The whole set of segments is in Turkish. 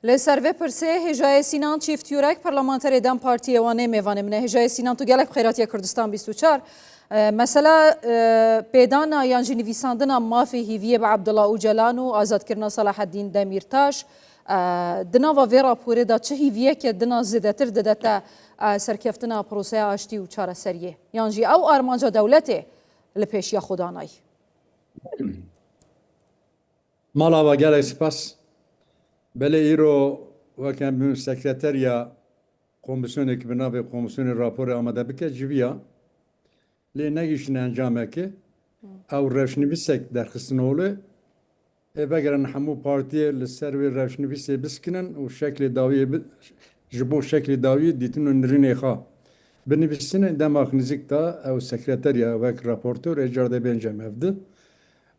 لسر و پرسه هجای سینان چیفت یورک پارلمانتر دم پارتی وانه میوانه منه هجای سینان تو گلک خیراتی کردستان 24 مثلا پیدانا یانجی نویساندنا مافی هیویه با عبدالله اوجلان و آزاد کردن صلاح الدین دمیرتاش دنا و ویرا پوره دا چه هیویه که دنا زیادتر دادتا سرکفتنا پروسه آشتی و چاره سریه یانجی او آرمانجا دولته لپیشیا خدانای مالا و گله سپاس بله ایرو وکم بیم سکرتریا komisyonu ki bina ve komisyonu raporu amade bike civiya le negişin enjame ki ev revşnivîsek derxistinoğlu vegerin hemû partiye li ser vê revşnivîsê biskinin û şeklê dawiyê ji bo şeklê dawiyê dîtin û nirînê xwe binivîsîne demak nîzik da ew sekreteriya wek raportör ê car de bêncem evdi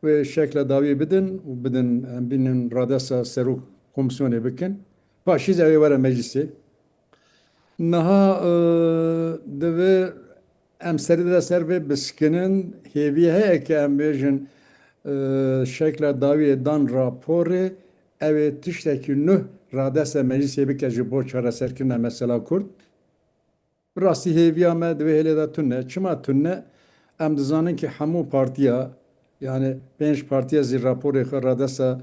ve şekla dawiyê bidin û bidin em bînin radesa serok komisyonê bikin paşîz ew ê were meclisê Naha devê em serî de ser vê biskinin hêvî heye ki em bêjin şekla dawiyê dan raporê ew ê tiştekî nûh radesa meclisê bike ji bo çareserkirina mesela Kurd. Bi rastî hêviya me divê hêlê de tune. Çima tune? Em dizanin ki hemû partiya yani pênc partiya zî raporê xwe radesa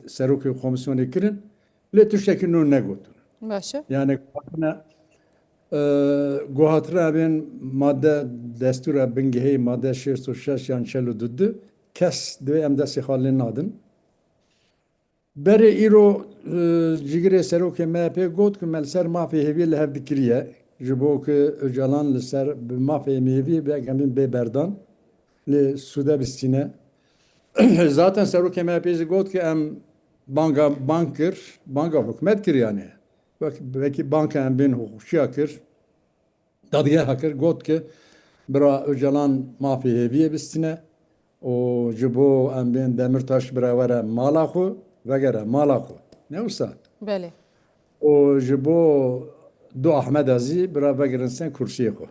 serokê komisyonê kirin lê tiştekî nû negotin. باشه Yani guhatira bin madde destura bingehê madde 66 yan çelo dudu kes divê em destê xalê nadin. Berê îro cigirê serokê MHP got ku me li ser mafê hêvî li hev dikiriye ji bo ku Öcalan li ser bi mafê hêvî bi gemîn bê berdan li Sude bistîne. Zaten serokê MHP jî got ki em bank kir, banka hikûmet kir yani. Vekî banka em bên hûşiya kir, dadigeha kir, got ki bira Öcalan mafê hêviyê bistîne û ji bo em bên Demirtaş bira were mala xwe vegere mala xwe. Ne wisa? بله û ji bo du Ahmeda zî bira vegirin sen kursiyê xwe.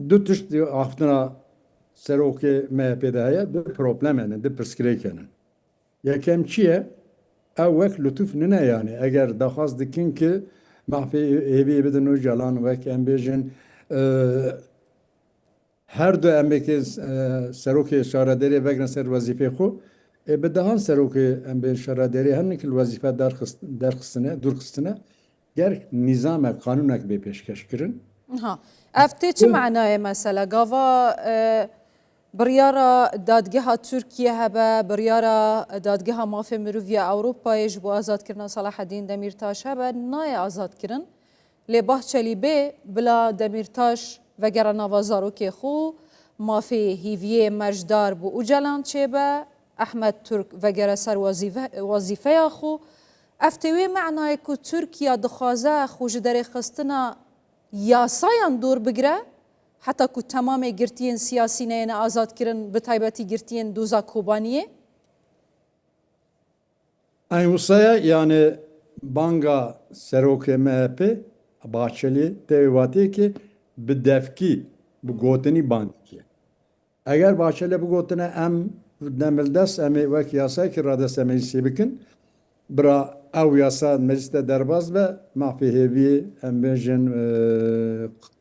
Du tişt axtina serokê MHP'de heye, du problem hene, du pirsgirêk hene. Yekem çi ye? Ew wek lütuf nine yani. Eger daxwaz dikin ki mafê hêviyê bidin Öcalan wek em bêjin her du em bêkê serokê şarederê vegirin ser wezîfê xwe bi dehan serokê em bên şarederê her nekî li wezîfe derxistine, durxistine gerek nîzamek, kanûnek bê pêşkeş kirin. ها افته چه معناه مثلا گاوا بریارا دادگاه ترکیه هبه بریارا دادگاه مافی مروفیا اوروپای جبو آزاد کردن صلاح الدین دمیرتاش هبه نای آزاد کردن لی بحچلی بی بلا دمیرتاش وگرا نوازارو که خو مافی هیویه مجدار بو اوجلان چه به احمد ترک وگرا سر وظیفه خو افتوی معناه که ترکیه دخوازه خوش در خستنا یاسایان دور بگیره حتی که تمام گرتین سیاسی نه آزاد کردن به تایبەتی گرتین دوزا کوبانیه Aynı usaya yani banga serokê MHP Bahçeli tevvatê ki bi devkî bi gotinî bankî. Eger Bahçeli bu gotine em demildest em ê wek yasayekî radesta meclisê bikin bira ew yasa mecliste derbas be mafê hêviyê em bêjin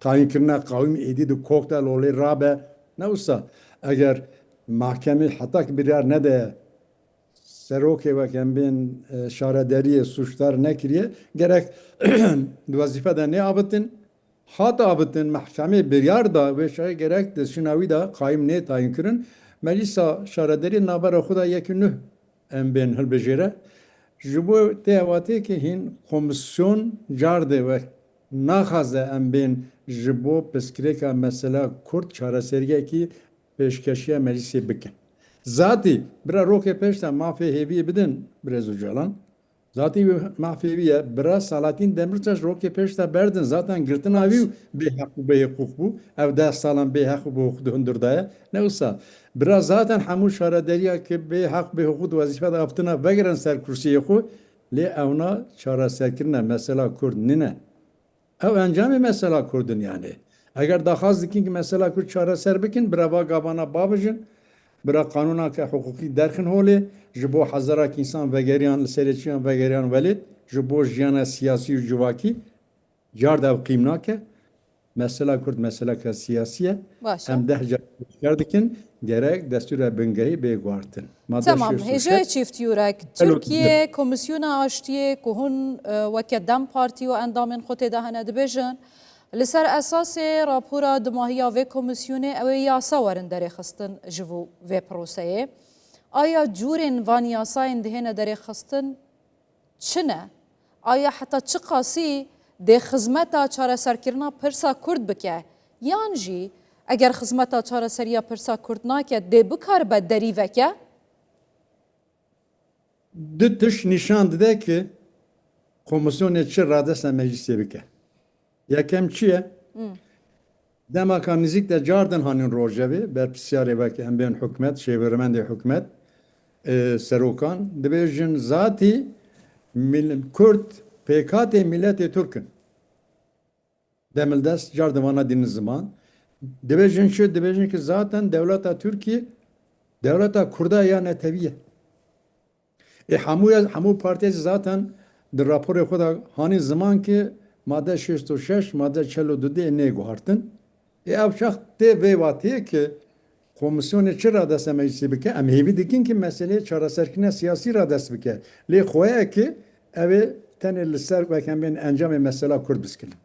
tayînkirina qawîm êdî di koktel olê rabe ne wisa eger mahkemê heta ki biryar nede serokê wek em bên şarederiyê suçdar nekiriye gerek di wezîfe de neabitin hat abitin mahkemê biryar da wê şayê gerek di şinawî da qayîm nê tayîn kirin meclîsa şarederî navbera xwe da yekî nûh em bên hilbijêre ji bo têhatê ki hîn komisyon car de ve naxwaze em bên ji bo piskirêka mesela Kurd çareseriyekî pêşkeşiya meclisê bikin. Zatî bira rokê pêş de mafê hêviyê bidin Birêz Öcalan. Zatî mafê hêviyê bira Salahdîn Demirtaş rokê pêş de berdin zaten girtina wî bêheq û bêhukuk bû. Ev 10 salan bêheq û bêhukuk di hundir de ye. Ne wisa? Bira zaten hemû şarederiya ki bêheq bêhukuk di wezîfe de aftina vegirin ser kursiyê xwe lê ewna çareserkirina mesela Kurd nine. Ew encamê mesela Kurdin yani. Eger daxwaz dikin ki mesela Kurd çareser bikin bireva gavana babijin برا قانونا که حقوقی درخن هولی جبو حزارک انسان وگریان لسریچیان وگریان ولید جبو جیان سیاسی و جواکی جارد او قیمنا که mesela Kürt mesela که siyasiye باشه em kerdikên gerek destûra bingehî bê guartin. تمام هجای چیفتیورک ترکیه کمیسیون آشتیه که هون وکه دم پارتی و اندامن خود دهنه دبیجن لسر اساس راپورا دماهیا و کمیسیونه او یاسا ورن داره خستن جوو و پروسه آیا جورین وان یاساین دهنه داره خستن چنه؟ آیا حتی چه قاسی ده خزمتا چاره سرکرنا پرسا کرد بکه یان جی اگر خزمتا چاره سریا پرسا کرد ناکه ده بکار به دریوه که Di tiş nişan dide ki komisyonê çi radesta meclisê bike. Yekem çi ye? Demaka nizîk de cardin hanin rojevê berpisyarê vekî em bên hikûmet, şêvirmendê hikûmet serokan dibêjin zatî Kürt PKT milletê Türk'ün. Demildest cardin vana dînin ziman. Dibêjin şu dibêjin ki zaten devleta Türkiye devleta Kurda ya neteviye. همو پارتی zaten در راپور خود هانی زمان که ماده 66 ماده 42 نه گوهرتن اف شخص ده ویواتی که komisyonu çi radese meclisi bike em hêvî dikin ki meseleye çareserkirina siyasî rades bike lê xwe ki ev ê tenê li ser wekem bên encamê mesela Kurd biskilin.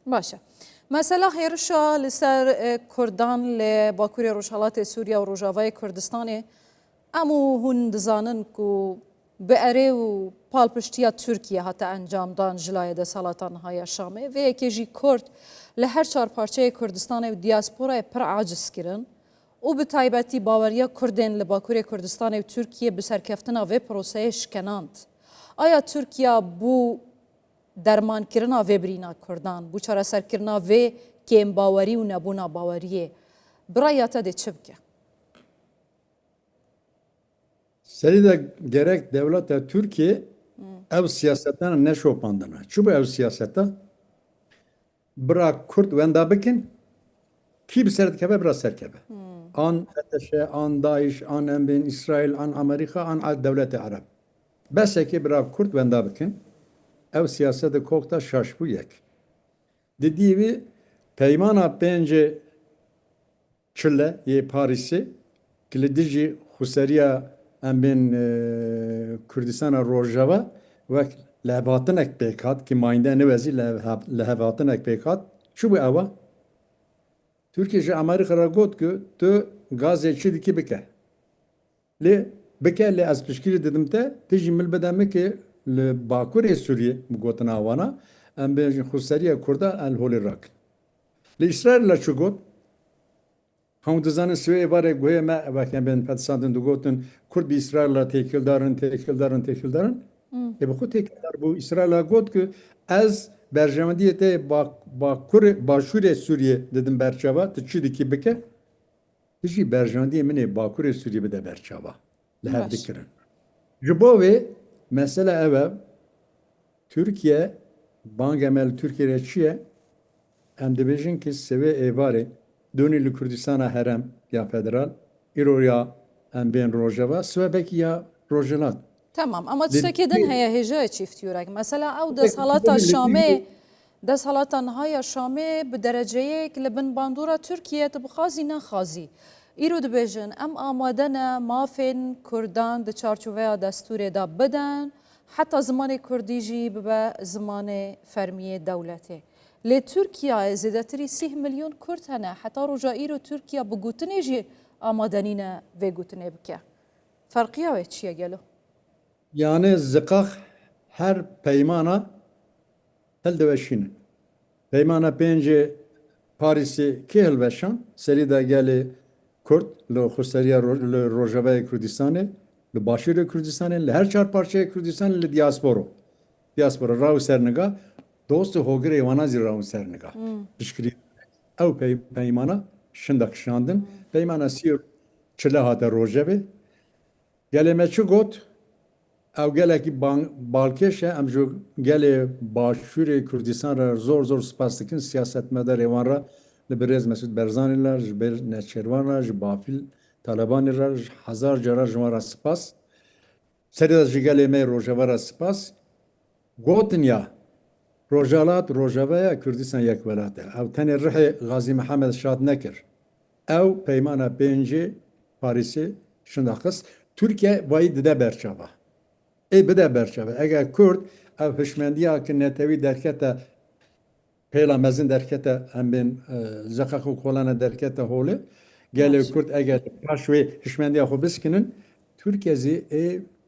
باشه مثلا هێرشا لەسەر کوردان لە باکووری ڕۆژهەڵاتی سووریا و ڕۆژاوای کوردستانی ئەموو هون دزانن و بە ئەرێ و پاڵپشتیا تورکیا هاتە ئەنجامدان ژلایە دەسەڵاتان هەیە شامێ vê yekêjî Kurd li her çarparçeyê Kurdistanê û diyasporayê pir aciz kirin û bi taybetî baweriya Kurdên li Bakurê Kurdistanê û Tirkiye bi serkeftina vê proseyê şkenand. Aya Tirkiya bû dermankirina vê birîna Kurdan, bû çareserkirina vê kêmbawerî û nebûna baweriyê biraya te dê çi bike? Serî de gerek devleta Türkiye ev siyasetten ne şopandına. Çi bu ev siyaseta? Bırak Kürt wenda bikin ki bir serdikebe biraz serkebe. An Ateşe, an Daesh, an Embin, İsrail, an Amerika, an devleti Arap. Beseki bırak Kürt wenda bikin. Ev siyasete kokta şaş bu yek. Dediği bir peymana bence Çile, ye Paris'i, kilidiji Huseriya Embin Kürdistan'a Rojava ve lehvatinek pekat ki mayinde ne vezi lehvatinek pekat şu bu ava Türkiye Amerika'ya got ki tu gazetçi diki bike le bike le az pişkili dedim te tiji milbedemi ki le Bakurê Suriye bu gotin avana em bejin Huseriya Kurda el holirak le İsrail'la şu got هم دزانن سوی باره گوی ما وقتی ben پدساندن دو گوتن کرد بی اسرائیل تکیل دارن به خود تکیل bu İsrail'a got ki az berjamediyete Başur Suriye dedim berçava tçidi ki beke tçi berjamediye mene Bakur Suriye bede berçava leher dikirin jubove mesela eve Türkiye bangemel Türkiye çiye em dibêjin ki seve evare dönü li Kürdistan'a herem ya federal İroya em bên Rojava swebek ya Rojalat. Tamam ama tiştekidin heye hêja çîftiyûrek. Mesela ew desthalata Şamê desthalata nihaya Şamê bi dereceyek li bin bandora Tirkiye tu bixwazî nexwazî. Îro dibêjin em amade ne mafên Kurdan di çarçoveya destûrê de bidin heta zimanê Kurdî jî bibe zimanê fermiyê dewletê. Lê Tirkiyeyê zêdetirî 30 milyon Kurd hene heta roja îro Tirkiye bi gotinê jî amadenîne vê gotinê bike. Ferqiya wê çi ye gelo? Yani zikak her peymana hel deveşinin. Peymana pence Paris'i ki helveşan seri de geli Kürt li Huseriya li Rojavayê Kurdistanê li Başûrê Kurdistanê li her çarparçeyê Kurdistanê li diaspora raw serniga dost hogirê wana zî raw serniga. Pişkirî ew peymana şindak şandin. Peymana sîr çile hate Rojavê gelê me çi got ew gelekî balkêş e em ji gelê Başûrê Kurdistan re zor spas dikin siyasetmedarê wan re li bir rêz Mesûd Berzanî re ji ber Nêçîrvan re ji Bafîl Talibanê re hezar cara ji wan re spas. Serê de ji gelê me Rojava re spas. Gotin ya Rojalat Rojavaya Kurdistan yek welat e. Ew tenê rihê Gazî Mihemed şad nekir. Ew peymana pêncî Parîsê şinda xist. Türkiye wayî dide berçava. Bide berçava. Eger Kurd ev hişmendiya ki netewî derkete pêla mezin derkete em bên zeqeq û kolana derkete holê. Gelê Kurd eger paş wê hişmendiya xwe biskinin Türkiye zî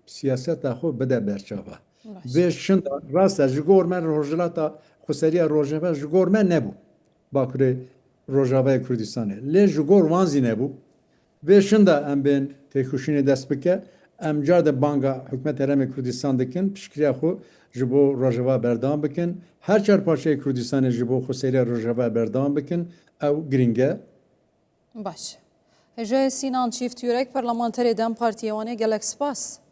siyaseta xwe bide berçava. Vê şinda rast e ji gor me rojhilata xweseriya Rojava ji gor me nebû. Bakurê Rojavayê Kurdistanê. Lê ji gor wan zî nebû. Vê şinda em bên têkoşînê dest bike, em car de banga Hikûmet Herêmê Kurdistan dikin, piştgiriya xwe ji bo Rojava berdam bikin. Her çar parçeyê Kurdistanê ji bo xweseriya Rojava berdam bikin. Ew giring e. Baş. Hêja Sînan Çîft Yurek Parlamenterê Dem Partiya Wanê gelek spas.